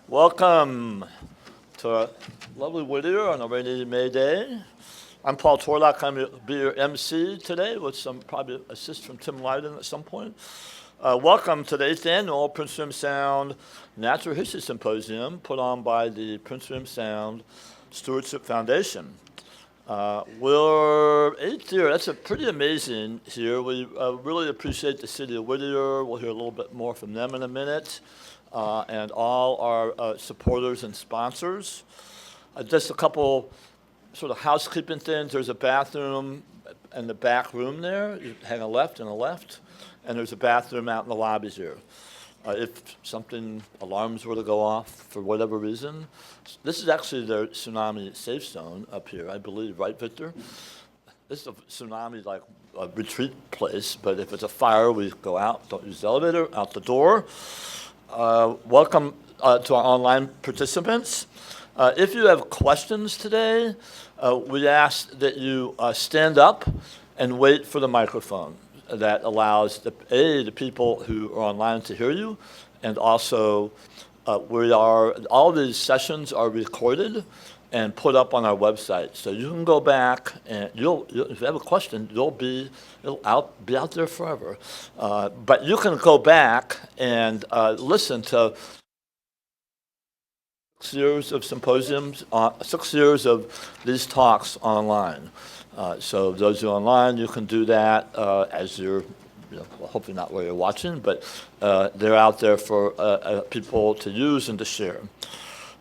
Welcome to lovely Whittier on a rainy May day. I'm Paul Twardock. I'm going to be your MC today with some probably assist from Tim Lyden at some point. Welcome to the 8th annual Prince William Sound Natural History Symposium put on by the Prince William Sound Stewardship Foundation. We're 8th year. That's pretty amazing here. We really appreciate the City of Whittier. We'll hear a little bit more from them in a minute. And all our supporters and sponsors. Just a couple sort of housekeeping things. There's a bathroom in the back room there. You hang a left and a left. And there's a bathroom out in the lobbies here. If something, alarms were to go off for whatever reason. This is actually their tsunami safe zone up here, I believe, right, Victor? This is a tsunami like a retreat place, but if it's a fire, we go out, don't use the elevator, out the door. Welcome to our online participants. If you have questions today, we ask that you stand up and wait for the microphone. That allows the people who are online to hear you, and also all these sessions are recorded and put up on our website. So you can go back and if you have a question, it'll be out there forever. But you can go back and listen to 6 years of symposiums, 6 years of these talks online. So those of you online, you can do that as you're, hopefully not while you're watching, but they're out there for people to use and to share.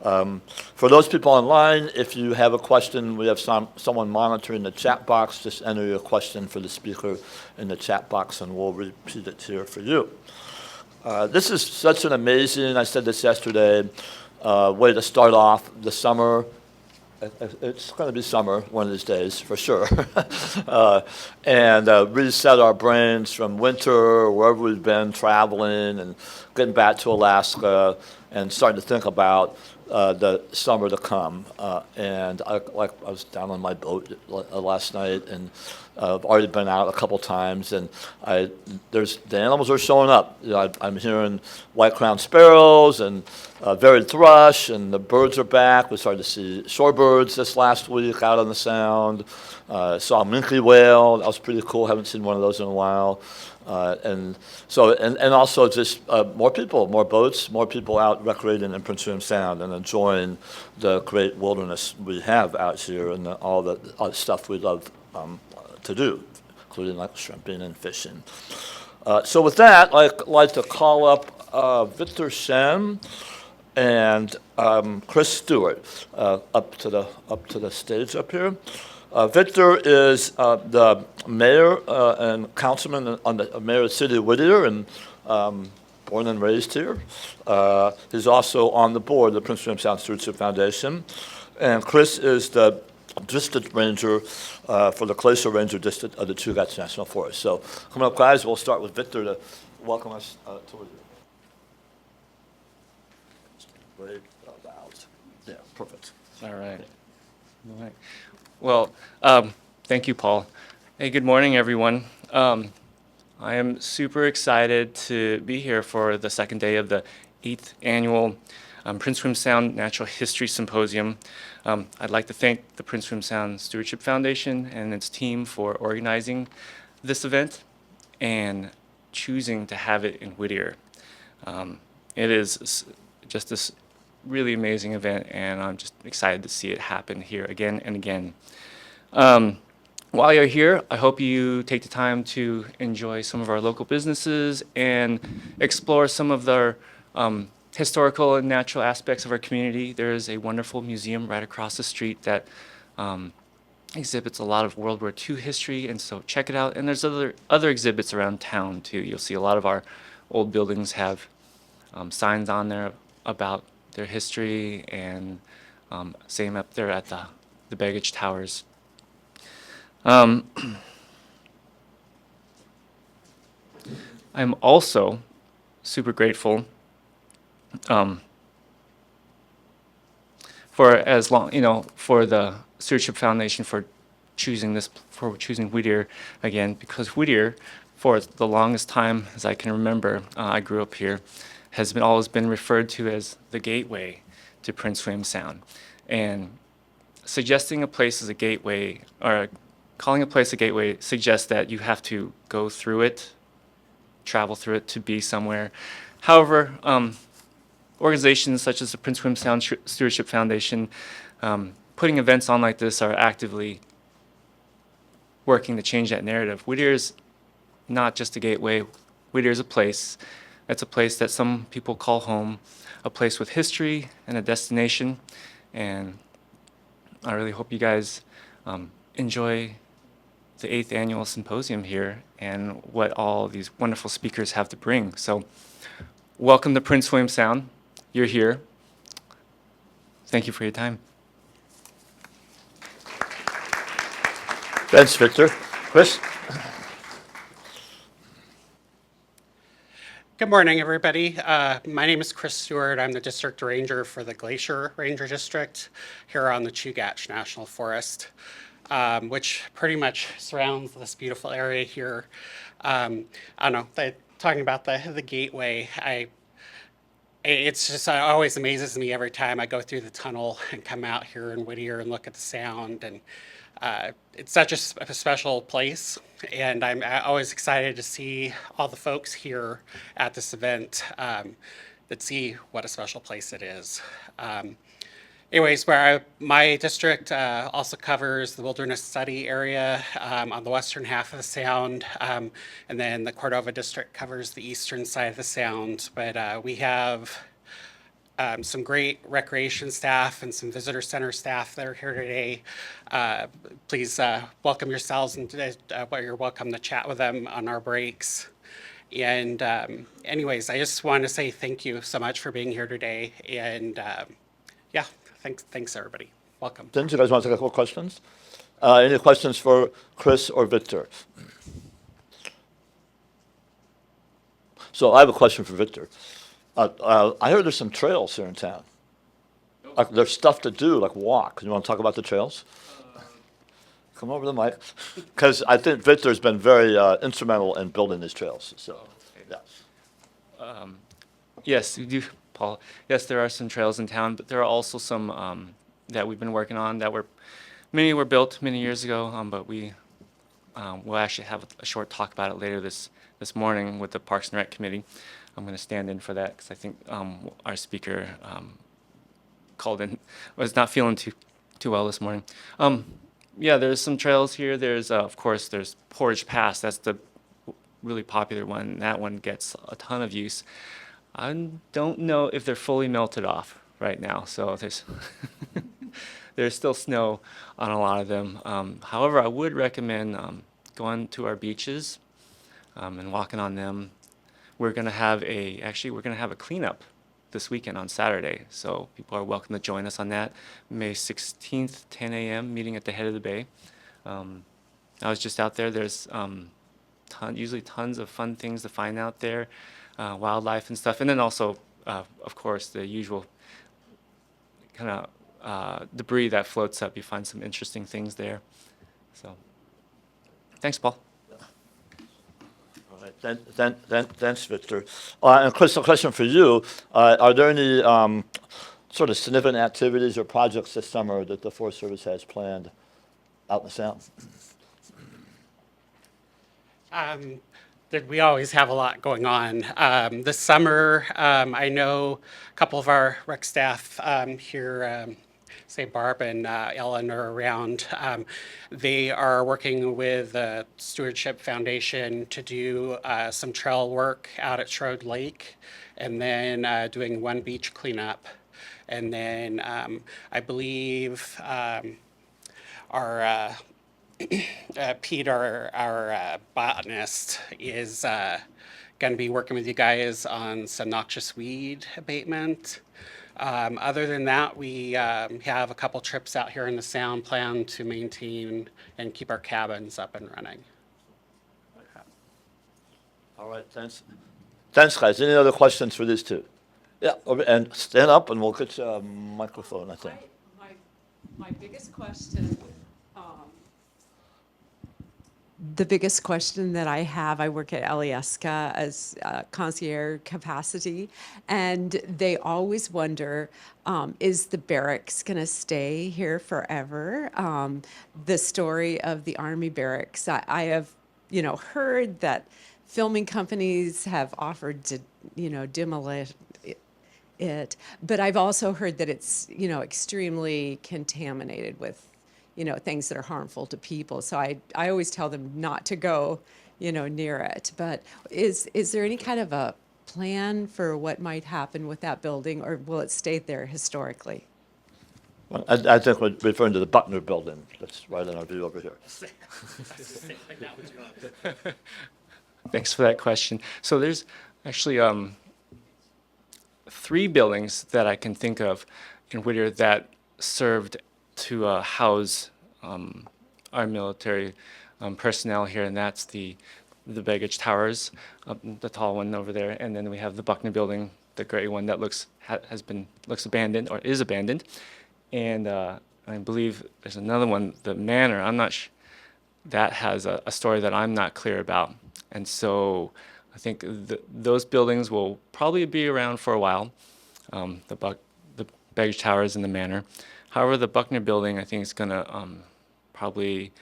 For those people online, if you have a question, we have someone monitoring the chat box. Just enter your question for the speaker in the chat box, and we'll repeat it here for you. This is such an amazing, I said this yesterday, way to start off the summer. It's going to be summer one of these days, for sure. And reset our brains from winter, or wherever we've been traveling, and getting back to Alaska, and starting to think about the summer to come. And I was down on my boat last night, and I've already been out a couple times, and the animals are showing up. I'm hearing white-crowned sparrows and varied thrush, and the birds are back. We started to see shorebirds this last week out on the Sound. Saw a minke whale. That was pretty cool. Haven't seen one of those in a while. And also just more people, more boats, more people out recreating in Prince William Sound and enjoying the great wilderness we have out here and all the stuff we love to do, including like shrimping and fishing. So with that, I'd like to call up Victor Shen and Chris Stewart up to the stage up here. Victor is the mayor and councilman on the mayor of the City of Whittier, and born and raised here. He's also on the board of the Prince William Sound Stewardship Foundation. And Chris is the district ranger for the Glacier Ranger District of the Chugach National Forest. So come up, guys. We'll start with Victor to welcome us to Whittier. Wait about. Yeah, perfect. All right. All right. Well, thank you, Paul. Hey, good morning, everyone. I am super excited to be here for the second day of the 8th annual Prince William Sound Natural History Symposium. I'd like to thank the Prince William Sound Stewardship Foundation and its team for organizing this event and choosing to have it in Whittier. It is just this really amazing event, and I'm just excited to see it happen here again and again. While you're here, I hope you take the time to enjoy some of our local businesses and explore some of the historical and natural aspects of our community. There is a wonderful museum right across the street that exhibits a lot of World War II history, and so check it out. And there's other exhibits around town too. You'll see a lot of our old buildings have signs on there about their history, and same up there at the baggage towers. I'm also super grateful for the Stewardship Foundation for choosing Whittier again, because Whittier, for the longest time as I can remember, I grew up here, has been always been referred to as the gateway to Prince William Sound. And suggesting a place as a gateway, or calling a place a gateway, suggests that you have to go through it, travel through it to be somewhere. However, organizations such as the Prince William Sound Stewardship Foundation, putting events on like this, are actively working to change that narrative. Whittier is not just a gateway. Whittier is a place. It's a place that some people call home, a place with history and a destination. And I really hope you guys enjoy the 8th annual symposium here and what all these wonderful speakers have to bring. So welcome to Prince William Sound. You're here. Thank you for your time. Thanks, Victor. Chris? Good morning, everybody. My name is Chris Stewart. I'm the district ranger for the Glacier Ranger District here on the Chugach National Forest, which pretty much surrounds this beautiful area here. I don't know, talking about the gateway, it's just, it always amazes me every time I go through the tunnel and come out here in Whittier and look at the sound. And it's such a special place, and I'm always excited to see all the folks here at this event that see what a special place it is. Anyways, my district also covers the wilderness study area on the western half of the sound, and then the Cordova district covers the eastern side of the sound. But we have some great recreation staff and some visitor center staff that are here today. Please welcome yourselves, and you're welcome to chat with them on our breaks. And anyways, I just want to say thank you so much for being here today. And yeah, thanks everybody. Welcome. Didn't you guys want to take a couple questions? Any questions for Chris or Victor? So I have a question for Victor. I heard there's some trails here in town. Like there's stuff to do, like walk. You want to talk about the trails? Come over the mic, because I think Victor's been very instrumental in building these trails. So, yeah. Yes, you do, Paul. Yes, there are some trails in town, but there are also some that we've been working on that many were built many years ago, but we'll actually have a short talk about it later this morning with the Parks and Rec Committee. I'm going to stand in for that because I think our speaker called in, was not feeling too well this morning. Yeah, there's some trails here. There's, of course, there's Portage Pass. That's the really popular one. That one gets a ton of use. I don't know if they're fully melted off right now, so there's still snow on a lot of them. However, I would recommend going to our beaches and walking on them. We're going to have a cleanup this weekend on Saturday, so people are welcome to join us on that. May 16th, 10 a.m., meeting at the head of the bay. I was just out there. There's usually tons of fun things to find out there, wildlife and stuff, and then also, of course, the usual kind of debris that floats up. You find some interesting things there. So, thanks, Paul. Thanks, Victor. And Chris, a question for you. Are there any sort of significant activities or projects this summer that the Forest Service has planned out in the Sound? We always have a lot going on. This summer, I know a couple of our rec staff here, say Barb and Ellen are around. They are working with the Stewardship Foundation to do some trail work out at Shrode Lake, and then doing one beach cleanup. And then I believe our Pete, our botanist, is going to be working with you guys on some noxious weed abatement. Other than that, we have a couple trips out here in the Sound planned to maintain and keep our cabins up and running. All right, thanks. Thanks, guys. Any other questions for these two? Yeah, and stand up and we'll get you a microphone, I think. My biggest question the biggest question that I have, I work at Alaska as concierge capacity, and they always wonder, is the barracks going to stay here forever? The story of the Army barracks, I have, heard that filming companies have offered to, demolish it, but I've also heard that it's, extremely contaminated with things that are harmful to people. So I always tell them not to go, near it. But is there any kind of a plan for what might happen with that building, or will it stay there historically? Well, I think we're referring to the Buckner building. That's right in our view over here. Thanks for that question. So there's actually 3 buildings that I can think of in Whittier that served to house our military personnel here, and that's the baggage towers, the tall one over there, and then we have the Buckner building, the gray one that looks abandoned or is abandoned, and I believe there's another one, the manor. I'm not that has a story that I'm not clear about, and so I think those buildings will probably be around for a while, the baggage towers and the manor. However, the Buckner building, I think, is going to probably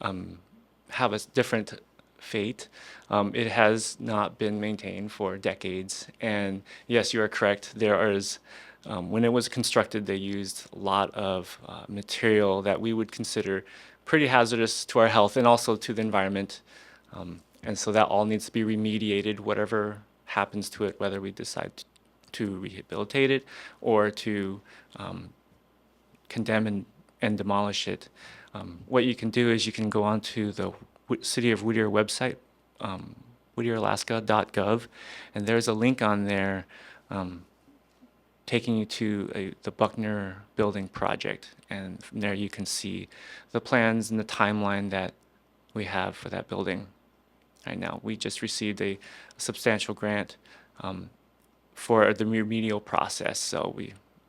have a different fate. It has not been maintained for decades, and yes, you are correct. There is, when it was constructed, they used a lot of material that we would consider pretty hazardous to our health and also to the environment. And so that all needs to be remediated, whatever happens to it, whether we decide to rehabilitate it or to condemn and demolish it. What you can do is you can go onto the City of Whittier website, whittieralaska.gov, and there's a link on there taking you to the Buckner building project. And from there you can see the plans and the timeline that we have for that building right now. We just received a substantial grant for the remedial process. So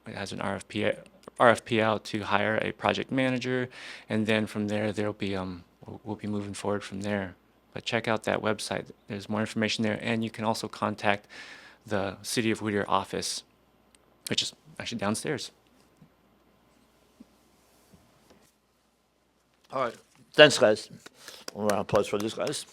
it has an RFP out to hire a project manager, and then from there we'll be moving forward from there. But check out that website. There's more information there, and you can also contact the City of Whittier office, which is actually downstairs. All right. Thanks, guys. One round of applause for these guys.